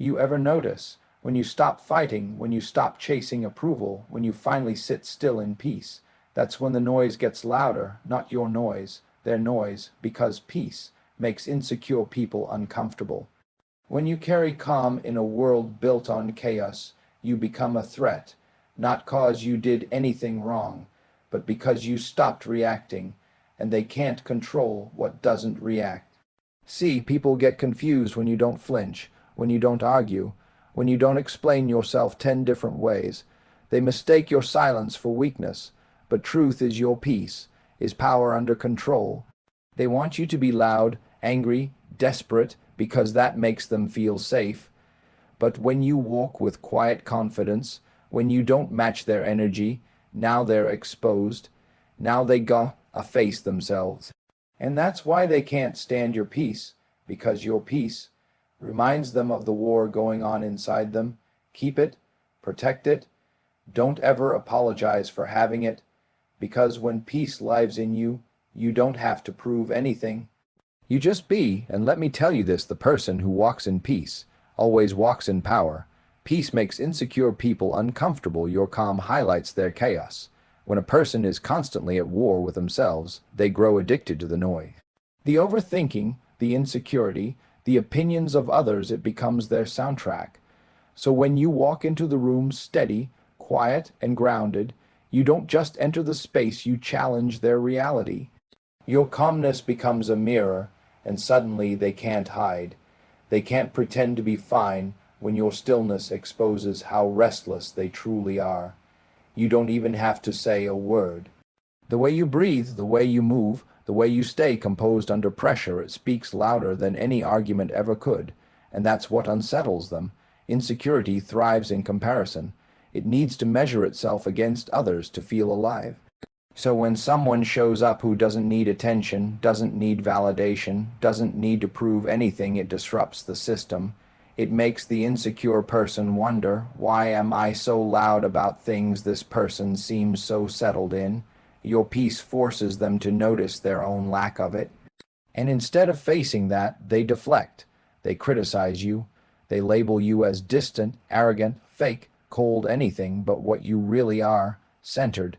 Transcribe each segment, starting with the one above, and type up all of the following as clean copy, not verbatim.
You ever notice when you stop fighting, when you stop chasing approval, when you finally sit still in peace, that's when the noise gets louder, not your noise, their noise, because peace makes insecure people uncomfortable. When you carry calm in a world built on chaos, you become a threat, not cause you did anything wrong, but because you stopped reacting, and they can't control what doesn't react. See, people get confused when you don't flinch, when you don't argue, when you don't explain yourself 10 different ways. They mistake your silence for weakness, but truth is your peace, is power under control. They want you to be loud, angry, desperate, because that makes them feel safe. But when you walk with quiet confidence, when you don't match their energy, now they're exposed. Now they gotta face themselves. And that's why they can't stand your peace, because your peace reminds them of the war going on inside them. Keep it, protect it, don't ever apologize for having it, because when peace lives in you, you don't have to prove anything. You just be, and let me tell you this, the person who walks in peace always walks in power. Peace makes insecure people uncomfortable. Your calm highlights their chaos. When a person is constantly at war with themselves, they grow addicted to the noise. The overthinking, the insecurity, the opinions of others, it becomes their soundtrack. So when you walk into the room steady, quiet, and grounded, you don't just enter the space, you challenge their reality. Your calmness becomes a mirror, and suddenly they can't hide. They can't pretend to be fine when your stillness exposes how restless they truly are. You don't even have to say a word. The way you breathe, the way you move, the way you stay composed under pressure, it speaks louder than any argument ever could. And that's what unsettles them. Insecurity thrives in comparison. It needs to measure itself against others to feel alive. So when someone shows up who doesn't need attention, doesn't need validation, doesn't need to prove anything, it disrupts the system. It makes the insecure person wonder, why am I so loud about things this person seems so settled in? Your peace forces them to notice their own lack of it. And instead of facing that, they deflect. They criticize you. They label you as distant, arrogant, fake, cold, anything but what you really are, centered.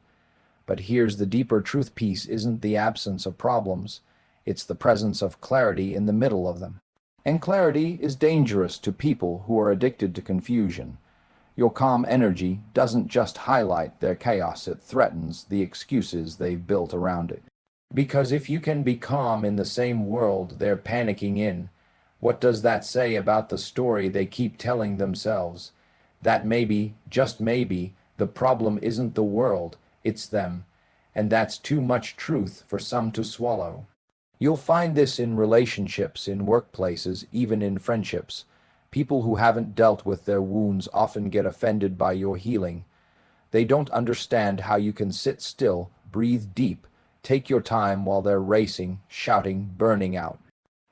But here's the deeper truth: peace isn't the absence of problems. It's the presence of clarity in the middle of them. And clarity is dangerous to people who are addicted to confusion. Your calm energy doesn't just highlight their chaos, it threatens the excuses they've built around it. Because if you can be calm in the same world they're panicking in, what does that say about the story they keep telling themselves? That maybe, just maybe, the problem isn't the world, it's them. And that's too much truth for some to swallow. You'll find this in relationships, in workplaces, even in friendships. People who haven't dealt with their wounds often get offended by your healing. They don't understand how you can sit still, breathe deep, take your time while they're racing, shouting, burning out.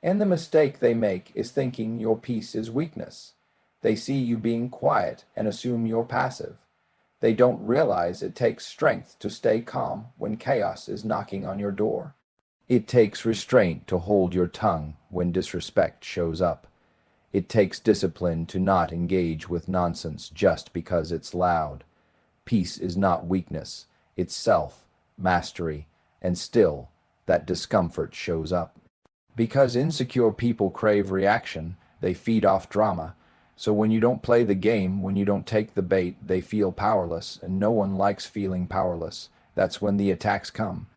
And the mistake they make is thinking your peace is weakness. They see you being quiet and assume you're passive. They don't realize it takes strength to stay calm when chaos is knocking on your door. It takes restraint to hold your tongue when disrespect shows up. It takes discipline to not engage with nonsense just because it's loud. Peace is not weakness, it's self-mastery, and still, that discomfort shows up. Because insecure people crave reaction, they feed off drama. So when you don't play the game, when you don't take the bait, they feel powerless, and no one likes feeling powerless. That's when the attacks come.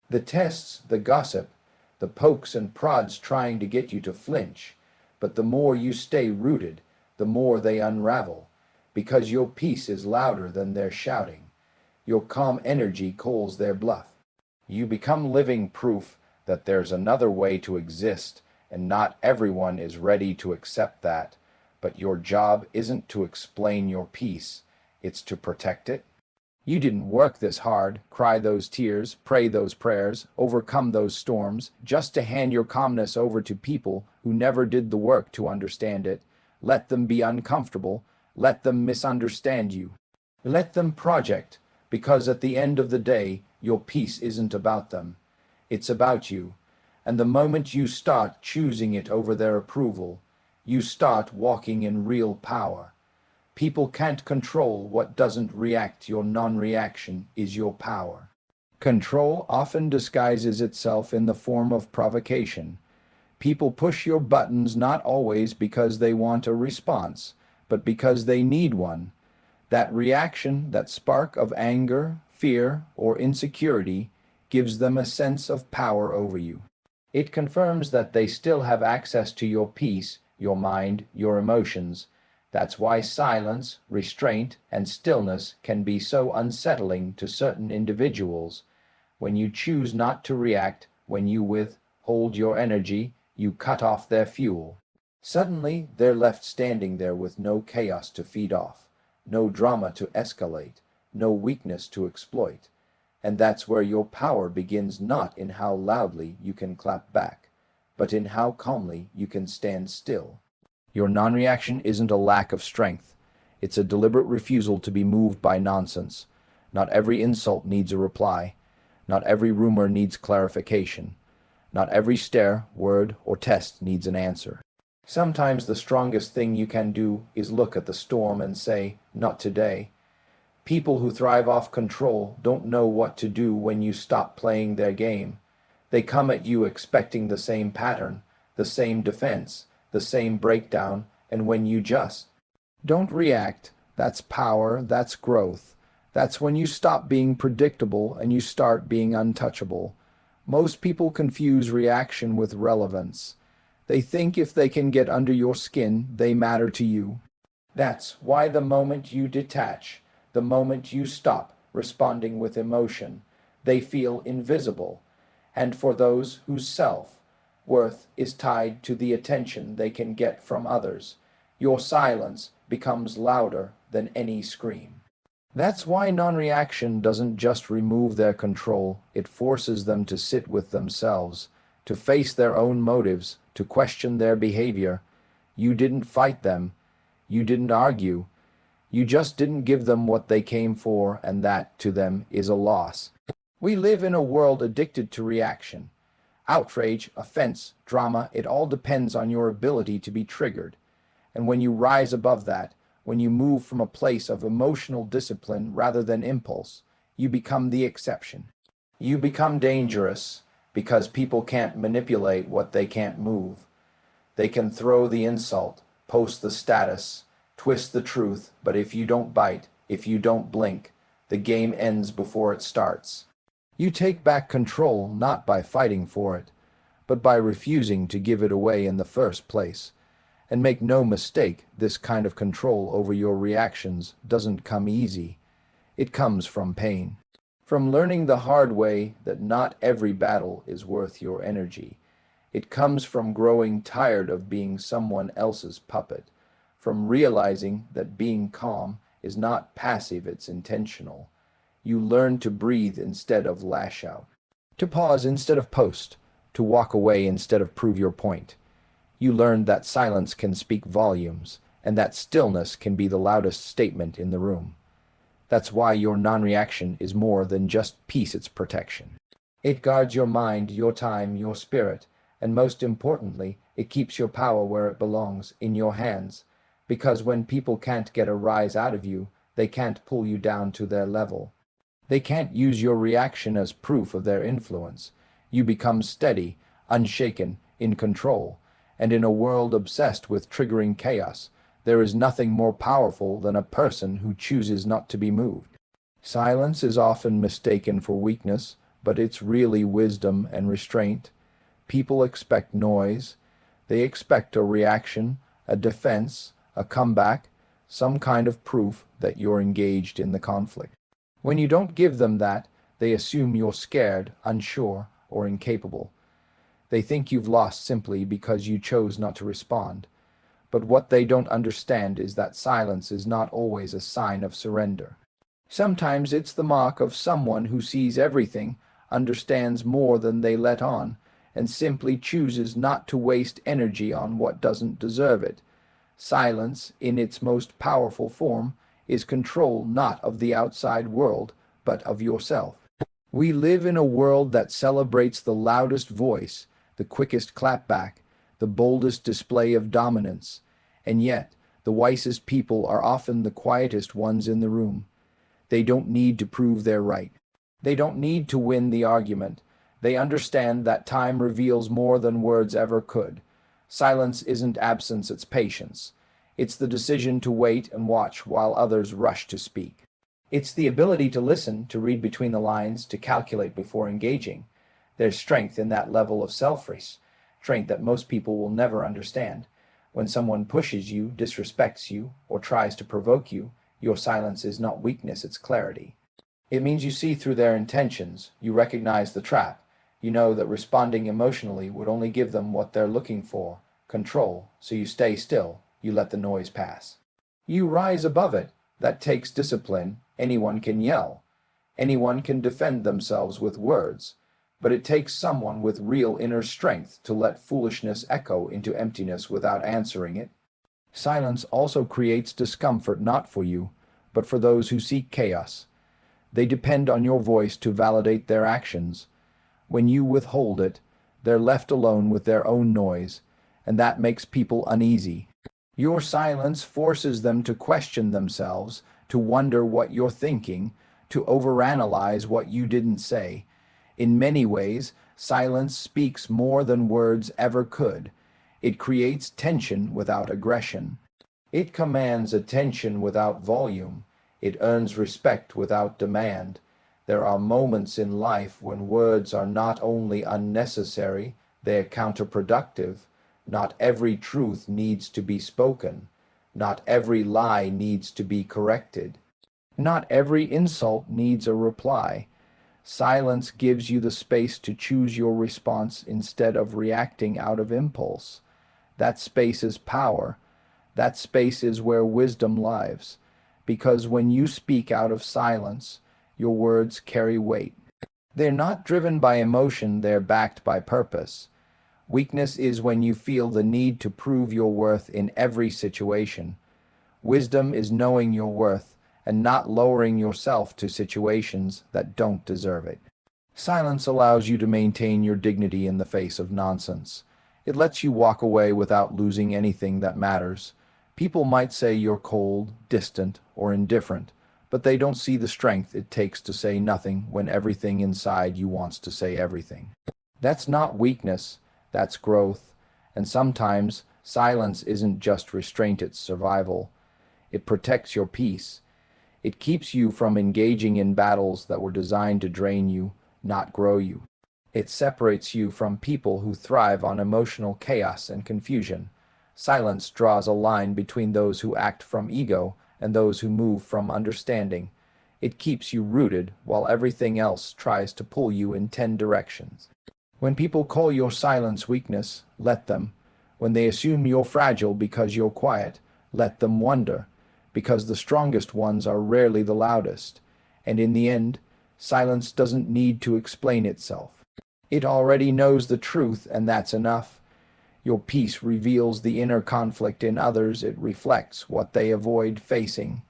The tests, the gossip, the pokes and prods trying to get you to flinch. But the more you stay rooted, the more they unravel, because your peace is louder than their shouting. Your calm energy calls their bluff. You become living proof that there's another way to exist, and not everyone is ready to accept that. But your job isn't to explain your peace, it's to protect it. You didn't work this hard, cry those tears, pray those prayers, overcome those storms, just to hand your calmness over to people who never did the work to understand it. Let them be uncomfortable, let them misunderstand you. Let them project, because at the end of the day, your peace isn't about them. It's about you. And the moment you start choosing it over their approval, you start walking in real power. People can't control what doesn't react. Your non-reaction is your power. Control often disguises itself in the form of provocation. People push your buttons not always because they want a response, but because they need one. That reaction, that spark of anger, fear, or insecurity, gives them a sense of power over you. It confirms that they still have access to your peace, your mind, your emotions. That's why silence, restraint, and stillness can be so unsettling to certain individuals. When you choose not to react, when you withhold your energy, you cut off their fuel. Suddenly, they're left standing there with no chaos to feed off, no drama to escalate, no weakness to exploit. And that's where your power begins, not in how loudly you can clap back, but in how calmly you can stand still. Your non-reaction isn't a lack of strength. It's a deliberate refusal to be moved by nonsense. Not every insult needs a reply. Not every rumor needs clarification. Not every stare, word, or test needs an answer. Sometimes the strongest thing you can do is look at the storm and say, "Not today." People who thrive off control don't know what to do when you stop playing their game. They come at you expecting the same pattern, the same defense, the same breakdown, and when you just don't react, that's power, that's growth. That's when you stop being predictable and you start being untouchable. Most people confuse reaction with relevance. They think if they can get under your skin, they matter to you. That's why the moment you detach, the moment you stop responding with emotion, they feel invisible. And for those whose self-worth is tied to the attention they can get from others, your silence becomes louder than any scream. That's why non-reaction doesn't just remove their control, it forces them to sit with themselves, to face their own motives, to question their behavior. You didn't fight them. You didn't argue. You just didn't give them what they came for, and that, to them, is a loss. We live in a world addicted to reaction. Outrage, offense, drama, it all depends on your ability to be triggered. And when you rise above that, when you move from a place of emotional discipline rather than impulse, you become the exception. You become dangerous because people can't manipulate what they can't move. They can throw the insult, post the status, twist the truth, but if you don't bite, if you don't blink, the game ends before it starts. You take back control not by fighting for it, but by refusing to give it away in the first place. And make no mistake, this kind of control over your reactions doesn't come easy. It comes from pain. From learning the hard way that not every battle is worth your energy. It comes from growing tired of being someone else's puppet. From realizing that being calm is not passive, it's intentional. You learn to breathe instead of lash out. To pause instead of post. To walk away instead of prove your point. You learn that silence can speak volumes, and that stillness can be the loudest statement in the room. That's why your non-reaction is more than just peace, it's protection. It guards your mind, your time, your spirit, and most importantly, it keeps your power where it belongs, in your hands. Because when people can't get a rise out of you, they can't pull you down to their level. They can't use your reaction as proof of their influence. You become steady, unshaken, in control. And in a world obsessed with triggering chaos, there is nothing more powerful than a person who chooses not to be moved. Silence is often mistaken for weakness, but it's really wisdom and restraint. People expect noise. They expect a reaction, a defense, a comeback, some kind of proof that you're engaged in the conflict. When you don't give them that, they assume you're scared, unsure, or incapable. They think you've lost simply because you chose not to respond. But what they don't understand is that silence is not always a sign of surrender. Sometimes it's the mark of someone who sees everything, understands more than they let on, and simply chooses not to waste energy on what doesn't deserve it. Silence, in its most powerful form, is control not of the outside world, but of yourself. We live in a world that celebrates the loudest voice, the quickest clapback, the boldest display of dominance. And yet, the wisest people are often the quietest ones in the room. They don't need to prove they're right. They don't need to win the argument. They understand that time reveals more than words ever could. Silence isn't absence, it's patience. It's the decision to wait and watch while others rush to speak. It's the ability to listen, to read between the lines, to calculate before engaging. There's strength in that level of self-restraint that most people will never understand. When someone pushes you, disrespects you, or tries to provoke you, your silence is not weakness, it's clarity. It means you see through their intentions, you recognize the trap, you know that responding emotionally would only give them what they're looking for, control, so you stay still, you let the noise pass. You rise above it. That takes discipline. Anyone can yell. Anyone can defend themselves with words. But it takes someone with real inner strength to let foolishness echo into emptiness without answering it. Silence also creates discomfort not for you, but for those who seek chaos. They depend on your voice to validate their actions. When you withhold it, they're left alone with their own noise, and that makes people uneasy. Your silence forces them to question themselves, to wonder what you're thinking, to overanalyze what you didn't say. In many ways, silence speaks more than words ever could. It creates tension without aggression. It commands attention without volume. It earns respect without demand. There are moments in life when words are not only unnecessary, they're counterproductive. Not every truth needs to be spoken. Not every lie needs to be corrected. Not every insult needs a reply. Silence gives you the space to choose your response instead of reacting out of impulse. That space is power. That space is where wisdom lives. Because when you speak out of silence, your words carry weight. They're not driven by emotion, they're backed by purpose. Weakness is when you feel the need to prove your worth in every situation. Wisdom is knowing your worth and not lowering yourself to situations that don't deserve it. Silence allows you to maintain your dignity in the face of nonsense. It lets you walk away without losing anything that matters. People might say you're cold, distant, or indifferent, but they don't see the strength it takes to say nothing when everything inside you wants to say everything. That's not weakness. That's growth, and sometimes silence isn't just restraint, it's survival. It protects your peace. It keeps you from engaging in battles that were designed to drain you, not grow you. It separates you from people who thrive on emotional chaos and confusion. Silence draws a line between those who act from ego and those who move from understanding. It keeps you rooted while everything else tries to pull you in 10 directions. When people call your silence weakness, let them. When they assume you're fragile because you're quiet, let them wonder, because the strongest ones are rarely the loudest. And in the end, silence doesn't need to explain itself. It already knows the truth, and that's enough. Your peace reveals the inner conflict in others, it reflects what they avoid facing.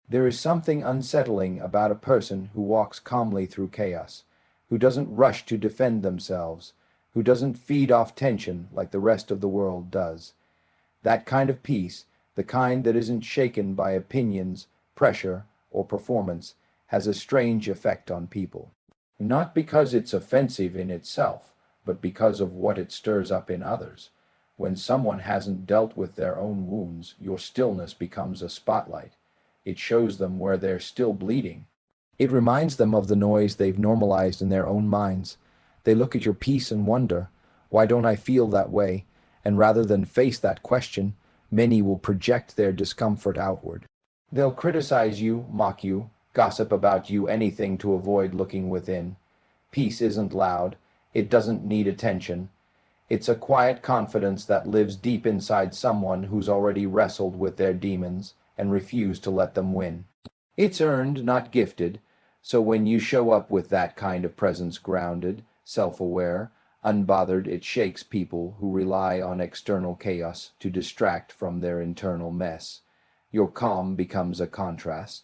There is something unsettling about a person who walks calmly through chaos, who doesn't rush to defend themselves, who doesn't feed off tension like the rest of the world does. That kind of peace, the kind that isn't shaken by opinions, pressure, or performance, has a strange effect on people. Not because it's offensive in itself, but because of what it stirs up in others. When someone hasn't dealt with their own wounds, your stillness becomes a spotlight. It shows them where they're still bleeding. It reminds them of the noise they've normalized in their own minds. They look at your peace and wonder, why don't I feel that way? And rather than face that question, many will project their discomfort outward. They'll criticize you, mock you, gossip about you, anything to avoid looking within. Peace isn't loud. It doesn't need attention. It's a quiet confidence that lives deep inside someone who's already wrestled with their demons and refused to let them win. It's earned, not gifted. So when you show up with that kind of presence, grounded, self-aware, unbothered, it shakes people who rely on external chaos to distract from their internal mess. Your calm becomes a contrast.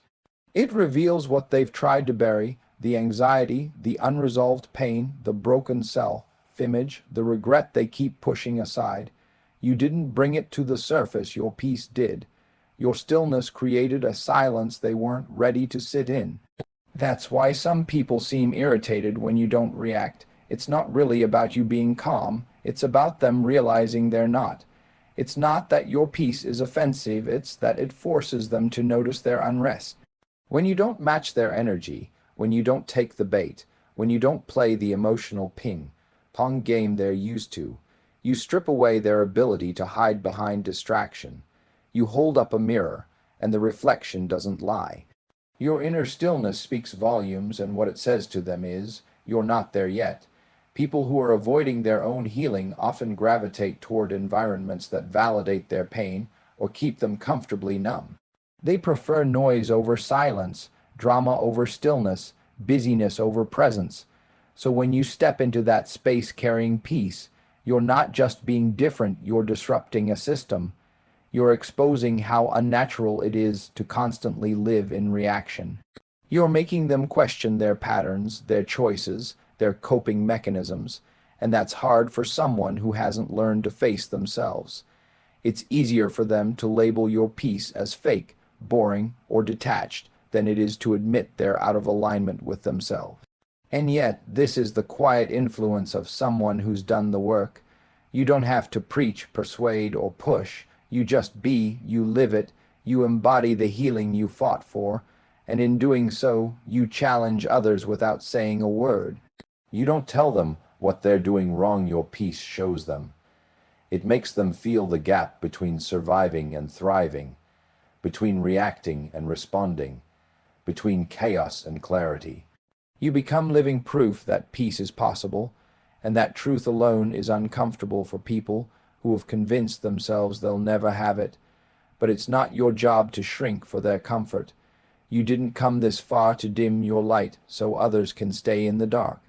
It reveals what they've tried to bury, the anxiety, the unresolved pain, the broken self-image, the regret they keep pushing aside. You didn't bring it to the surface, your peace did. Your stillness created a silence they weren't ready to sit in. That's why some people seem irritated when you don't react. It's not really about you being calm, it's about them realizing they're not. It's not that your peace is offensive, it's that it forces them to notice their unrest. When you don't match their energy, when you don't take the bait, when you don't play the emotional ping-pong game they're used to, you strip away their ability to hide behind distraction. You hold up a mirror, and the reflection doesn't lie. Your inner stillness speaks volumes, and what it says to them is, you're not there yet. People who are avoiding their own healing often gravitate toward environments that validate their pain or keep them comfortably numb. They prefer noise over silence, drama over stillness, busyness over presence. So when you step into that space carrying peace, you're not just being different, you're disrupting a system. You're exposing how unnatural it is to constantly live in reaction. You're making them question their patterns, their choices, their coping mechanisms, and that's hard for someone who hasn't learned to face themselves. It's easier for them to label your peace as fake, boring, or detached than it is to admit they're out of alignment with themselves. And yet, this is the quiet influence of someone who's done the work. You don't have to preach, persuade, or push. You just be, you live it, you embody the healing you fought for, and in doing so, you challenge others without saying a word. You don't tell them what they're doing wrong, your peace shows them. It makes them feel the gap between surviving and thriving, between reacting and responding, between chaos and clarity. You become living proof that peace is possible, and that truth alone is uncomfortable for people who have convinced themselves they'll never have it. But it's not your job to shrink for their comfort. You didn't come this far to dim your light so others can stay in the dark.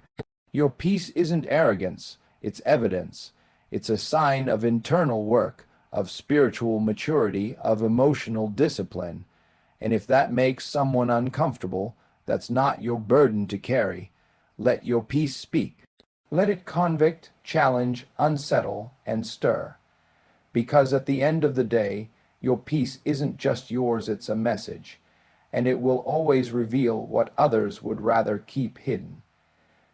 Your peace isn't arrogance, it's evidence. It's a sign of internal work, of spiritual maturity, of emotional discipline. And if that makes someone uncomfortable, that's not your burden to carry. Let your peace speak. Let it convict, challenge, unsettle, and stir. Because at the end of the day, your peace isn't just yours, it's a message, and it will always reveal what others would rather keep hidden.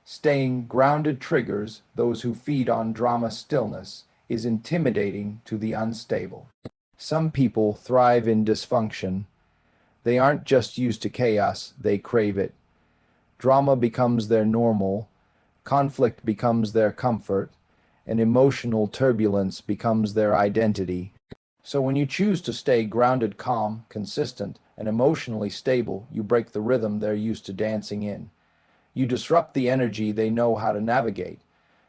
Staying grounded triggers those who feed on drama. Stillness is intimidating to the unstable. Some people thrive in dysfunction. They aren't just used to chaos, they crave it. Drama becomes their normal, conflict becomes their comfort, and emotional turbulence becomes their identity. So when you choose to stay grounded, calm, consistent, and emotionally stable, you break the rhythm they're used to dancing in. You disrupt the energy they know how to navigate.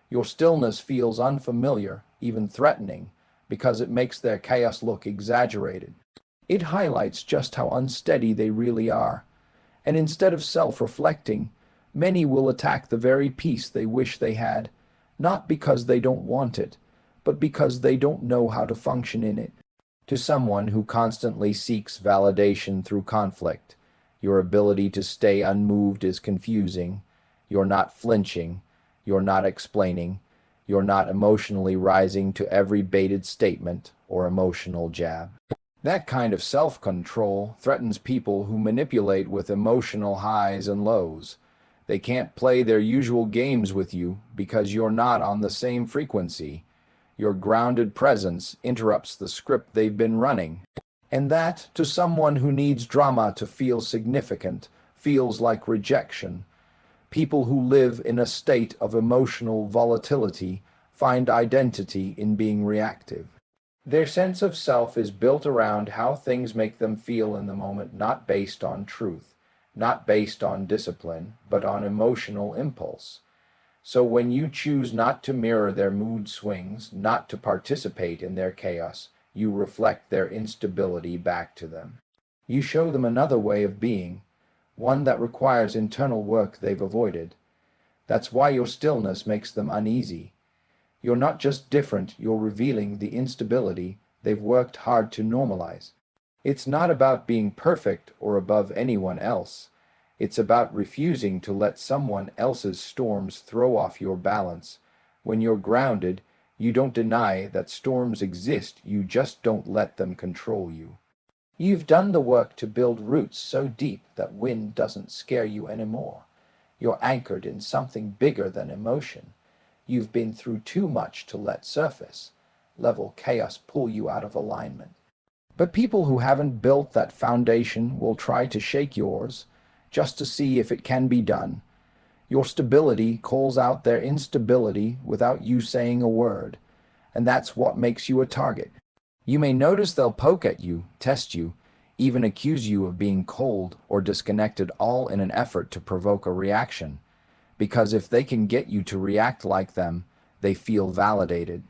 Your stillness feels unfamiliar, even threatening, because it makes their chaos look exaggerated. It highlights just how unsteady they really are. And instead of self-reflecting, many will attack the very peace they wish they had, not because they don't want it, but because they don't know how to function in it. To someone who constantly seeks validation through conflict, your ability to stay unmoved is confusing. You're not flinching. You're not explaining. You're not emotionally rising to every baited statement or emotional jab. That kind of self-control threatens people who manipulate with emotional highs and lows. They can't play their usual games with you because you're not on the same frequency. Your grounded presence interrupts the script they've been running. And that, to someone who needs drama to feel significant, feels like rejection. People who live in a state of emotional volatility find identity in being reactive. Their sense of self is built around how things make them feel in the moment, not based on truth, not based on discipline, but on emotional impulse. So when you choose not to mirror their mood swings, not to participate in their chaos, you reflect their instability back to them. You show them another way of being, one that requires internal work they've avoided. That's why your stillness makes them uneasy. You're not just different, you're revealing the instability they've worked hard to normalize. It's not about being perfect or above anyone else. It's about refusing to let someone else's storms throw off your balance. When you're grounded, You don't deny that storms exist, you just don't let them control you. You've done the work to build roots so deep that wind doesn't scare you anymore. You're anchored in something bigger than emotion. You've been through too much to let surface level chaos pull you out of alignment. But people who haven't built that foundation will try to shake yours just to see if it can be done. Your stability calls out their instability without you saying a word, and that's what makes you a target. You may notice they'll poke at you, test you, even accuse you of being cold or disconnected, all in an effort to provoke a reaction. Because if they can get you to react like them, they feel validated.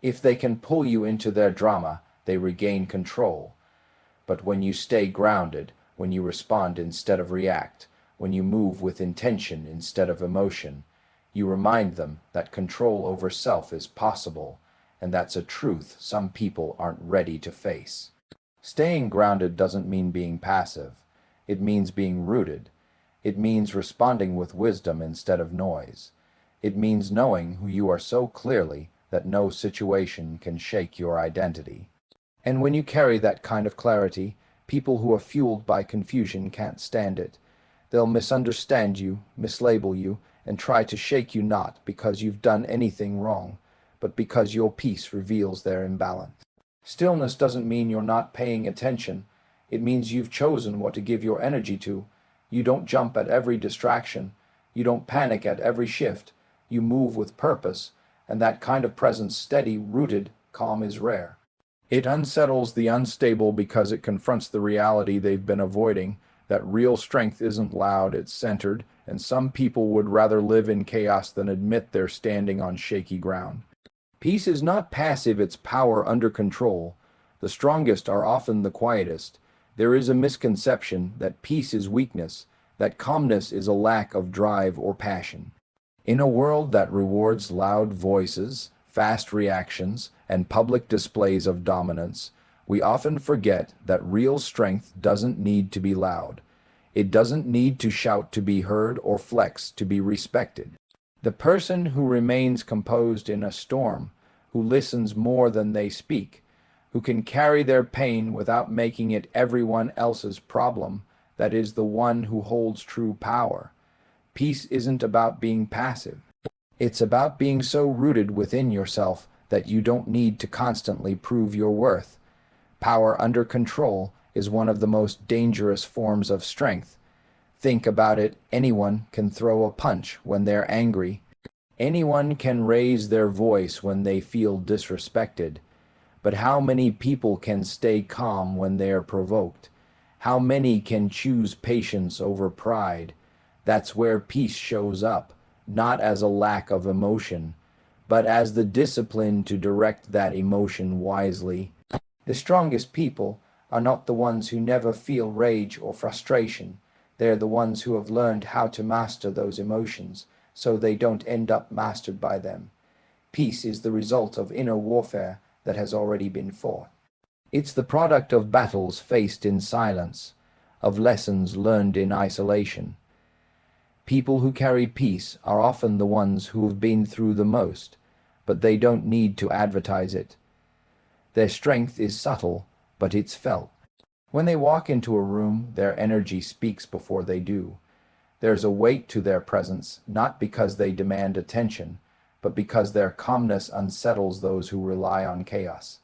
If they can pull you into their drama, they regain control. But when you stay grounded, when you respond instead of react, when you move with intention instead of emotion, you remind them that control over self is possible, and that's a truth some people aren't ready to face. Staying grounded doesn't mean being passive. It means being rooted. It means responding with wisdom instead of noise. It means knowing who you are so clearly that no situation can shake your identity. And when you carry that kind of clarity, people who are fueled by confusion can't stand it. They'll misunderstand you, mislabel you, and try to shake you not because you've done anything wrong, but because your peace reveals their imbalance. Stillness doesn't mean you're not paying attention. It means you've chosen what to give your energy to. You don't jump at every distraction. You don't panic at every shift. You move with purpose, and that kind of presence, steady, rooted, calm, is rare. It unsettles the unstable because it confronts the reality they've been avoiding, that real strength isn't loud, it's centered, and some people would rather live in chaos than admit they're standing on shaky ground. Peace is not passive, it's power under control. The strongest are often the quietest. There is a misconception that peace is weakness, that calmness is a lack of drive or passion. In a world that rewards loud voices, fast reactions, and public displays of dominance, we often forget that real strength doesn't need to be loud. It doesn't need to shout to be heard or flex to be respected. The person who remains composed in a storm, who listens more than they speak, who can carry their pain without making it everyone else's problem, that is the one who holds true power. Peace isn't about being passive. It's about being so rooted within yourself that you don't need to constantly prove your worth. Power under control is one of the most dangerous forms of strength. Think about it, anyone can throw a punch when they're angry. Anyone can raise their voice when they feel disrespected. But how many people can stay calm when they are provoked? How many can choose patience over pride? That's where peace shows up, not as a lack of emotion, but as the discipline to direct that emotion wisely. The strongest people are not the ones who never feel rage or frustration. They're the ones who have learned how to master those emotions so they don't end up mastered by them. Peace is the result of inner warfare that has already been fought. It's the product of battles faced in silence, of lessons learned in isolation. People who carry peace are often the ones who have been through the most, but they don't need to advertise it. Their strength is subtle, but it's felt. When they walk into a room, their energy speaks before they do. There's a weight to their presence, not because they demand attention, but because their calmness unsettles those who rely on chaos.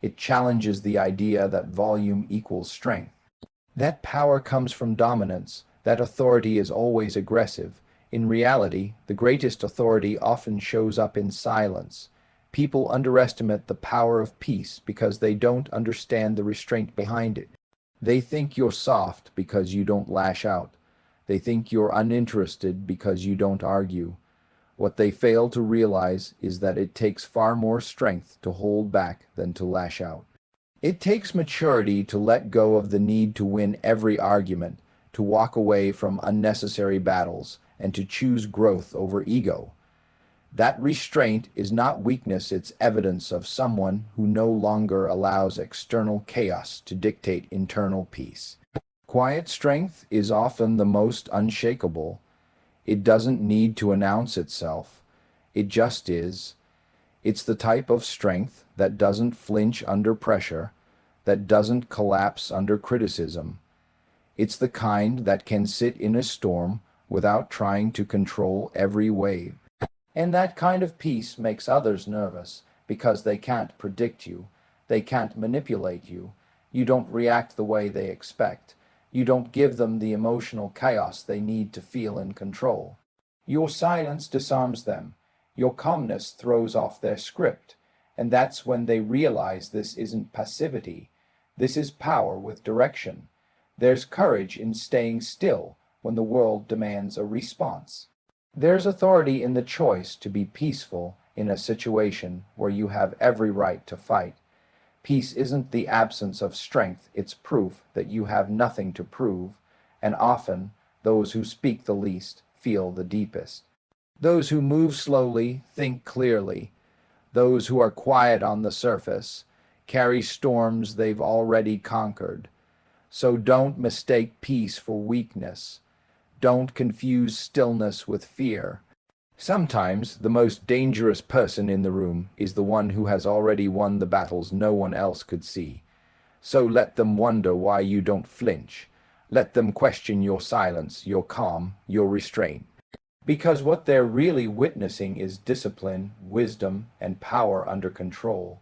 It challenges the idea that volume equals strength. That power comes from dominance, that authority is always aggressive. In reality, the greatest authority often shows up in silence. People underestimate the power of peace because they don't understand the restraint behind it. They think you're soft because you don't lash out. They think you're uninterested because you don't argue. What they fail to realize is that it takes far more strength to hold back than to lash out. It takes maturity to let go of the need to win every argument, to walk away from unnecessary battles, and to choose growth over ego. That restraint is not weakness, it's evidence of someone who no longer allows external chaos to dictate internal peace. Quiet strength is often the most unshakable. It doesn't need to announce itself. It just is. It's the type of strength that doesn't flinch under pressure, that doesn't collapse under criticism. It's the kind that can sit in a storm without trying to control every wave. And that kind of peace makes others nervous because they can't predict you, they can't manipulate you, you don't react the way they expect, you don't give them the emotional chaos they need to feel in control. Your silence disarms them, your calmness throws off their script, and that's when they realize this isn't passivity, this is power with direction. There's courage in staying still when the world demands a response. There's authority in the choice to be peaceful in a situation where you have every right to fight. Peace isn't the absence of strength, it's proof that you have nothing to prove, and often those who speak the least feel the deepest. Those who move slowly think clearly. Those who are quiet on the surface carry storms they've already conquered. So don't mistake peace for weakness. Don't confuse stillness with fear. Sometimes the most dangerous person in the room is the one who has already won the battles no one else could see. So let them wonder why you don't flinch. Let them question your silence, your calm, your restraint. Because what they're really witnessing is discipline, wisdom, and power under control.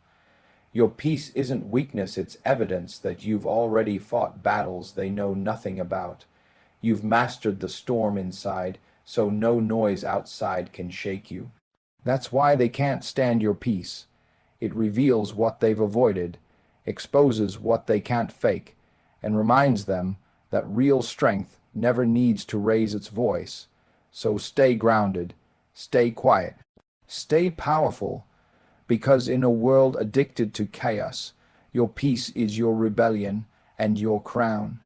Your peace isn't weakness, it's evidence that you've already fought battles they know nothing about. You've mastered the storm inside, so no noise outside can shake you. That's why they can't stand your peace. It reveals what they've avoided, exposes what they can't fake, and reminds them that real strength never needs to raise its voice. So stay grounded, stay quiet, stay powerful, because in a world addicted to chaos, your peace is your rebellion and your crown.